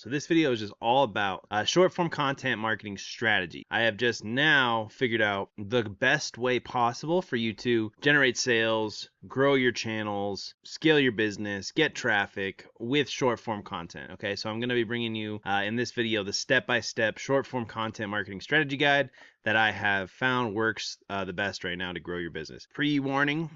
So this video is just all about short form content marketing strategy. I have just now figured out the best way possible for you to generate sales, grow your channels, scale your business, get traffic with short form content. Okay, so I'm going to be bringing you in this video the step-by-step short form content marketing strategy guide that I have found works the best right now to grow your business. Pre-warning,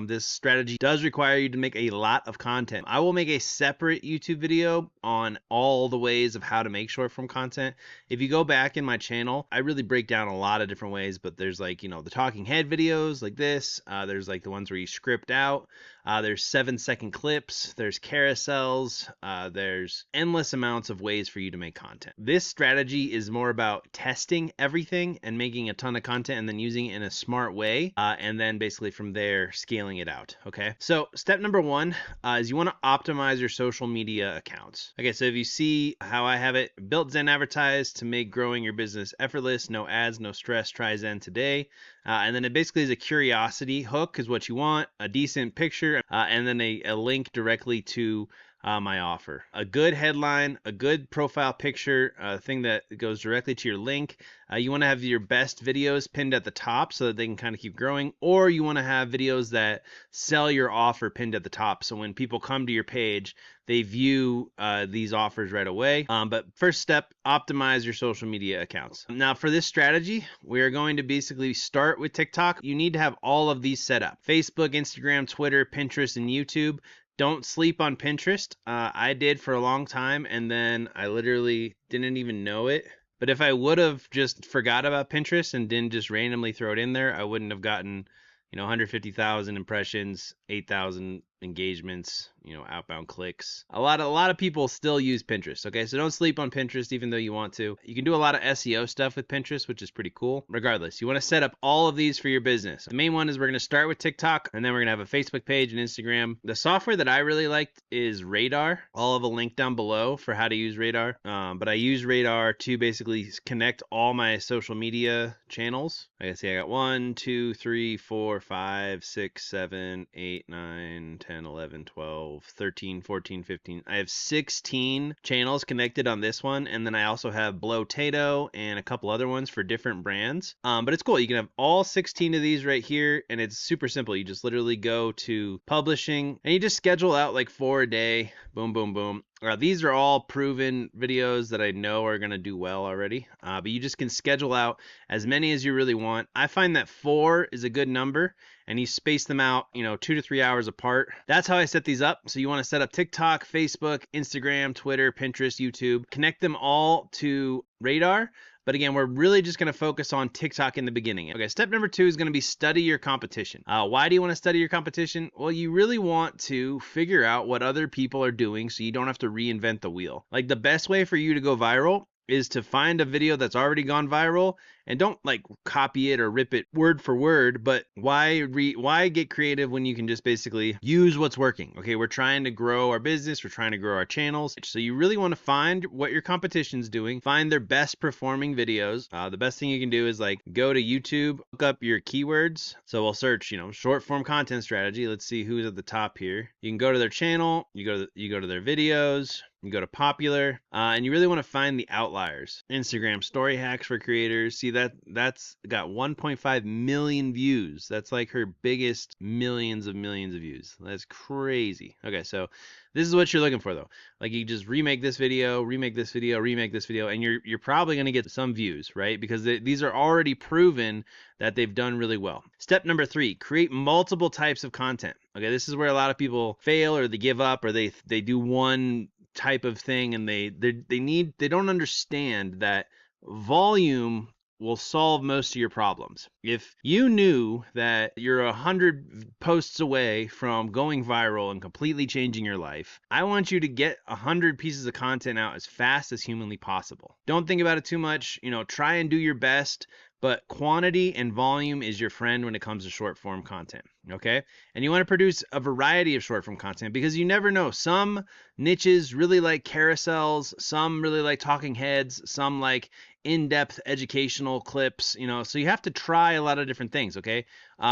this strategy does require you to make a lot of content. I will make a separate YouTube video on all the ways of how to make short form content. If you go back in my channel, I really break down a lot of different ways, but there's like, you know, the talking head videos like this. There's like the ones where you script out. There's 7-second clips. There's carousels. There's endless amounts of ways for you to make content. This strategy is more about testing everything and making a ton of content and then using it in a smart way. And then basically from there, scaling it out. Okay. So step number one is you want to optimize your social media accounts. Okay. So if you see how I have it built Zen Advertise to make growing your business effortless, no ads, no stress, try Zen today. And then it basically is a curiosity hook is what you want, a decent picture, and then a link directly to my offer. A good headline, a good profile picture, a thing that goes directly to your link. You want to have your best videos pinned at the top so that they can kind of keep growing, or you want to have videos that sell your offer pinned at the top. So when people come to your page, they view these offers right away. But first step, optimize your social media accounts. Now for this strategy, we are going to basically start with TikTok. You need to have all of these set up: Facebook, Instagram, Twitter, Pinterest, and YouTube. Don't sleep on Pinterest. I did for a long time, and then I literally didn't even know it. But if I would have just forgot about Pinterest and didn't just randomly throw it in there, I wouldn't have gotten, 150,000 impressions, 8,000 engagements, outbound clicks. A lot of people still use Pinterest. Okay, so don't sleep on Pinterest even though you want to. You can do a lot of SEO stuff with Pinterest, which is pretty cool. Regardless, you want to set up all of these for your business. The main one is we're going to start with TikTok, and then we're going to have a Facebook page and Instagram. The software that I really liked is Radar. I'll have a link down below for how to use Radar. But I use Radar to basically connect all my social media channels. I got 1, 2, 3, 4, 5, 6, 7, 8, 9, 10, 11, 12, 13, 14, 15. I have 16 channels connected on this one, and then I also have Blowtato and a couple other ones for different brands. But it's cool. You can have all 16 of these right here, and it's super simple. You just literally go to publishing, and you just schedule out like 4 a day. Boom, boom, boom. These are all proven videos that I know are going to do well already, but you just can schedule out as many as you really want. I find that 4 is a good number, and you space them out, 2 to 3 hours apart. That's how I set these up. So you want to set up TikTok, Facebook, Instagram, Twitter, Pinterest, YouTube, connect them all to Radar. But again, we're really just going to focus on TikTok in the beginning. Okay, step number 2 is going to be study your competition. Why do you want to study your competition? Well, you really want to figure out what other people are doing so you don't have to reinvent the wheel. Like the best way for you to go viral is to find a video that's already gone viral, and don't like copy it or rip it word for word, but why get creative when you can just basically use what's working? Okay, we're trying to grow our business, we're trying to grow our channels. So you really want to find what your competition's doing, find their best performing videos. The best thing you can do is like go to YouTube, look up your keywords. So we'll search, short form content strategy. Let's see who's at the top here. You can go to their channel, you go to their videos, you go to popular, and you really want to find the outliers. Instagram story hacks for creators. See that's got 1.5 million views. That's like her biggest millions of views. That's crazy. Okay, so this is what you're looking for though. Like you just remake this video, remake this video, remake this video, and you're probably going to get some views, right? Because these are already proven that they've done really well. Step number 3, create multiple types of content. Okay, this is where a lot of people fail, or they give up, or they do one type of thing, and they don't understand that volume will solve most of your problems. If you knew that you're 100 posts away from going viral and completely changing your life, I want you to get 100 pieces of content out as fast as humanly possible. Don't think about it too much. Try and do your best, but quantity and volume is your friend when it comes to short form content. Okay, and you want to produce a variety of short form content because you never know. Some niches really like carousels, some really like talking heads, some like in-depth educational clips, so you have to try a lot of different things. Okay,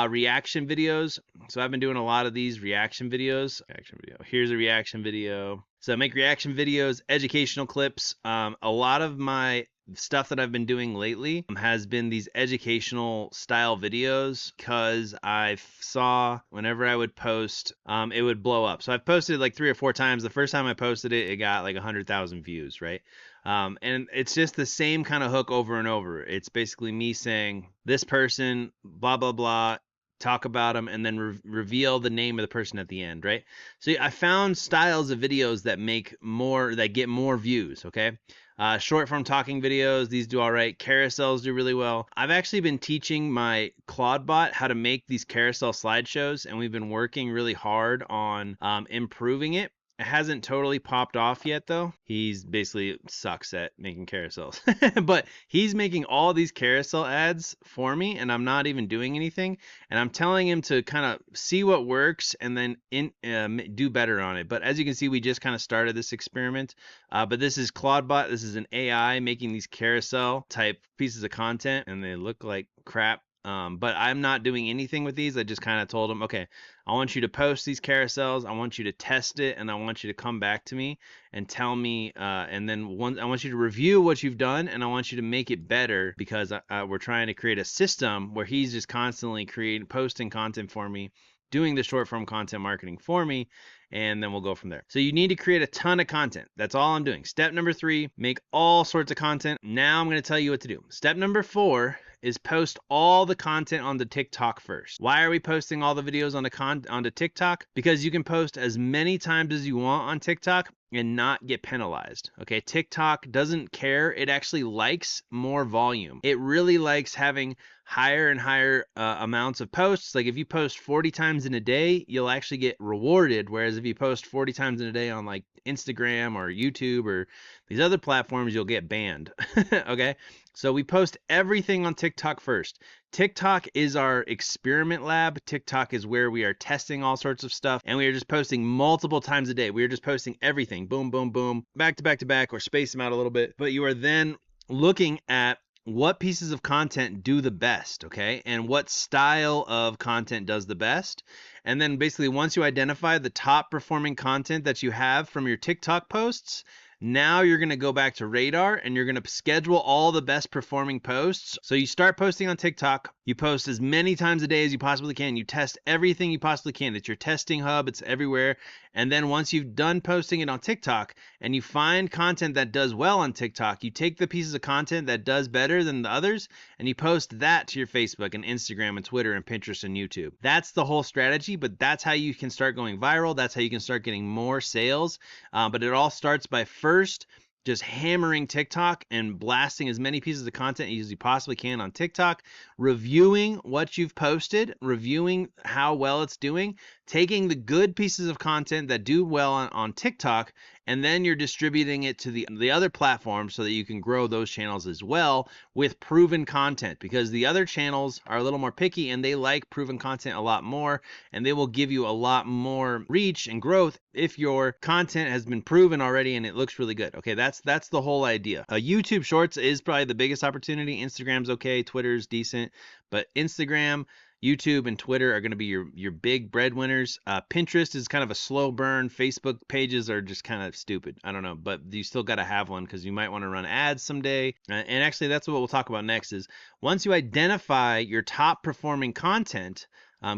reaction videos. So I've been doing a lot of these reaction videos. Here's a reaction video. So I make reaction videos, educational clips. A lot of my stuff that I've been doing lately has been these educational style videos because I saw whenever I would post, it would blow up. So I've posted like 3 or 4 times. The first time I posted it, it got like 100,000 views, right? And it's just the same kind of hook over and over. It's basically me saying this person, blah, blah, blah, talk about them, and then reveal the name of the person at the end, right? So I found styles of videos that get more views, okay? Short form talking videos, these do all right. Carousels do really well. I've actually been teaching my Claudebot how to make these carousel slideshows, and we've been working really hard on improving it. It hasn't totally popped off yet, though. He's basically sucks at making carousels. But he's making all these carousel ads for me, and I'm not even doing anything. And I'm telling him to kind of see what works and then do better on it. But as you can see, we just kind of started this experiment. But this is Claudebot. This is an AI making these carousel type pieces of content, and they look like crap. But I'm not doing anything with these. I just kind of told him, okay, I want you to post these carousels. I want you to test it, and I want you to come back to me and tell me. And then I want you to review what you've done, and I want you to make it better because we're trying to create a system where he's just constantly posting content for me, doing the short form content marketing for me, and then we'll go from there. So you need to create a ton of content. That's all I'm doing. Step number 3, make all sorts of content. Now I'm going to tell you what to do. Step number 4 is post all the content onto TikTok first. Why are we posting all the videos onto TikTok? Because you can post as many times as you want on TikTok and not get penalized. Okay, TikTok doesn't care. It actually likes more volume. It really likes having higher and higher amounts of posts. Like if you post 40 times in a day, you'll actually get rewarded. Whereas if you post 40 times in a day on like Instagram or YouTube or these other platforms, you'll get banned. Okay, so we post everything on TikTok first. TikTok is our experiment lab. TikTok is where we are testing all sorts of stuff, and we are just posting multiple times a day. We are just posting everything, boom, boom, boom, back to back to back, or space them out a little bit. But you are then looking at what pieces of content do the best, okay? And what style of content does the best. And then basically once you identify the top performing content that you have from your TikTok posts, now you're going to go back to Radar and you're going to schedule all the best performing posts. So you start posting on TikTok. You post as many times a day as you possibly can. You test everything you possibly can. It's your testing hub. It's everywhere. And then once you've done posting it on TikTok and you find content that does well on TikTok, you take the pieces of content that does better than the others and you post that to your Facebook and Instagram and Twitter and Pinterest and YouTube. That's the whole strategy, but that's how you can start going viral. That's how you can start getting more sales. But it all starts by first just hammering TikTok and blasting as many pieces of content as you possibly can on TikTok, reviewing what you've posted, reviewing how well it's doing, taking the good pieces of content that do well on TikTok, and then you're distributing it to the other platforms so that you can grow those channels as well with proven content, because the other channels are a little more picky and they like proven content a lot more, and they will give you a lot more reach and growth if your content has been proven already and it looks really good. Okay, that's the whole idea. YouTube Shorts is probably the biggest opportunity. Instagram's okay, Twitter's decent, but Instagram, YouTube, and Twitter are going to be your big breadwinners. Pinterest is kind of a slow burn. Facebook pages are just kind of stupid. I don't know, but you still got to have one because you might want to run ads someday. And actually, that's what we'll talk about next is once you identify your top performing content,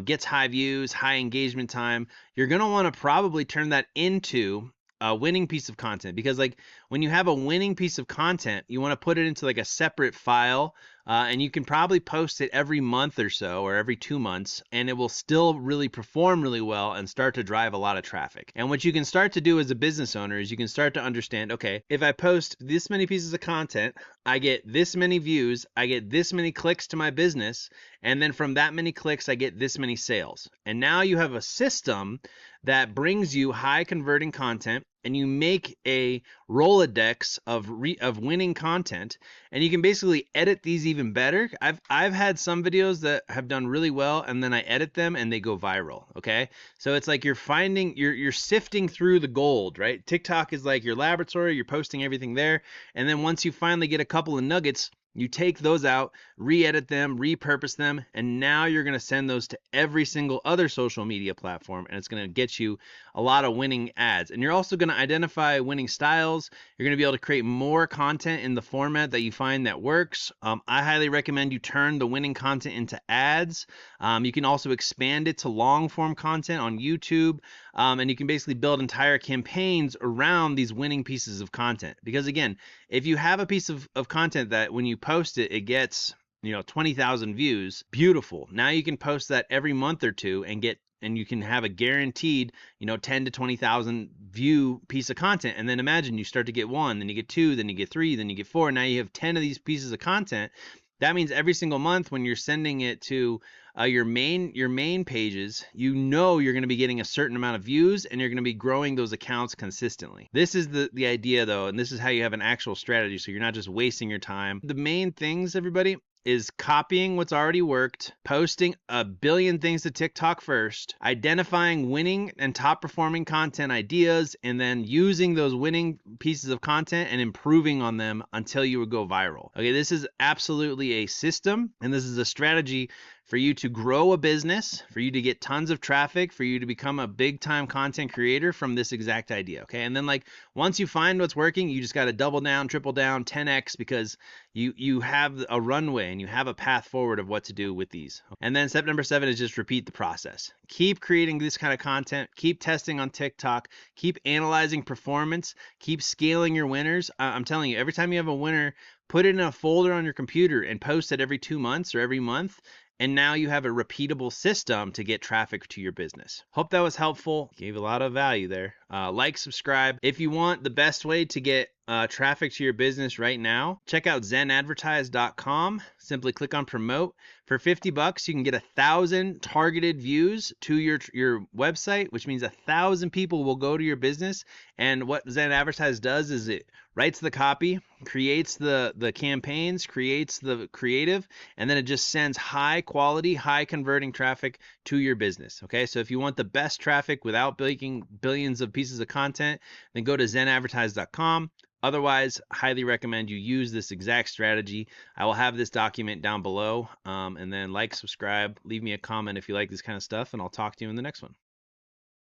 gets high views, high engagement time, you're going to want to probably turn that into a winning piece of content, because like when you have a winning piece of content, you want to put it into like a separate file, and you can probably post it every month or so or every 2 months, and it will still really perform really well and start to drive a lot of traffic. And what you can start to do as a business owner is you can start to understand, okay, if I post this many pieces of content, I get this many views, I get this many clicks to my business, and then from that many clicks, I get this many sales. And now you have a system that brings you high converting content, and you make a Rolodex of winning content, and you can basically edit these even better. I've had some videos that have done really well, and then I edit them and they go viral. Okay, so it's like you're sifting through the gold, right? TikTok is like your laboratory. You're posting everything there, and then once you finally get a couple of nuggets, You take those out, re-edit them, repurpose them, and now you're going to send those to every single other social media platform, and it's going to get you a lot of winning ads. And you're also going to identify winning styles. You're going to be able to create more content in the format that you find that works. I highly recommend you turn the winning content into ads. You can also expand it to long form content on YouTube, and you can basically build entire campaigns around these winning pieces of content. Because again, if you have a piece of content that when you post it, it gets 20,000 views, beautiful. Now you can post that every month or two and you can have a guaranteed 10 to 20,000 view piece of content. And then imagine you start to get 1, then you get 2, then you get 3, then you get 4. Now you have 10 of these pieces of content. That means every single month when you're sending it to your main pages, you're going to be getting a certain amount of views, and you're going to be growing those accounts consistently. This is the idea though, and this is how you have an actual strategy, so you're not just wasting your time. The main things, everybody, is copying what's already worked, posting a billion things to TikTok first, identifying winning and top performing content ideas, and then using those winning pieces of content and improving on them until you would go viral. Okay, this is absolutely a system, and this is a strategy for you to grow a business, for you to get tons of traffic, for you to become a big time content creator from this exact idea. Okay, and then once you find what's working, you just got to double down, triple down, 10x, because you have a runway and you have a path forward of what to do with these. And then step number 7 is just repeat the process. Keep creating this kind of content, keep testing on TikTok, keep analyzing performance, keep scaling your winners. I'm telling you, every time you have a winner, put it in a folder on your computer and post it every 2 months or every month. And now you have a repeatable system to get traffic to your business. Hope that was helpful. Gave a lot of value there. Like, subscribe. If you want the best way to get traffic to your business right now, check out zenadvertise.com. Simply click on promote. For $50, you can get 1,000 targeted views to your website, which means 1,000 people will go to your business. And what Zen Advertise does is it writes the copy, creates the campaigns, creates the creative, and then it just sends high quality, high converting traffic to your business. Okay, so if you want the best traffic without making billions of pieces of content, then go to zenadvertise.com. Otherwise, highly recommend you use this exact strategy. I will have this document down below, and then like, subscribe, leave me a comment if you like this kind of stuff, and I'll talk to you in the next one.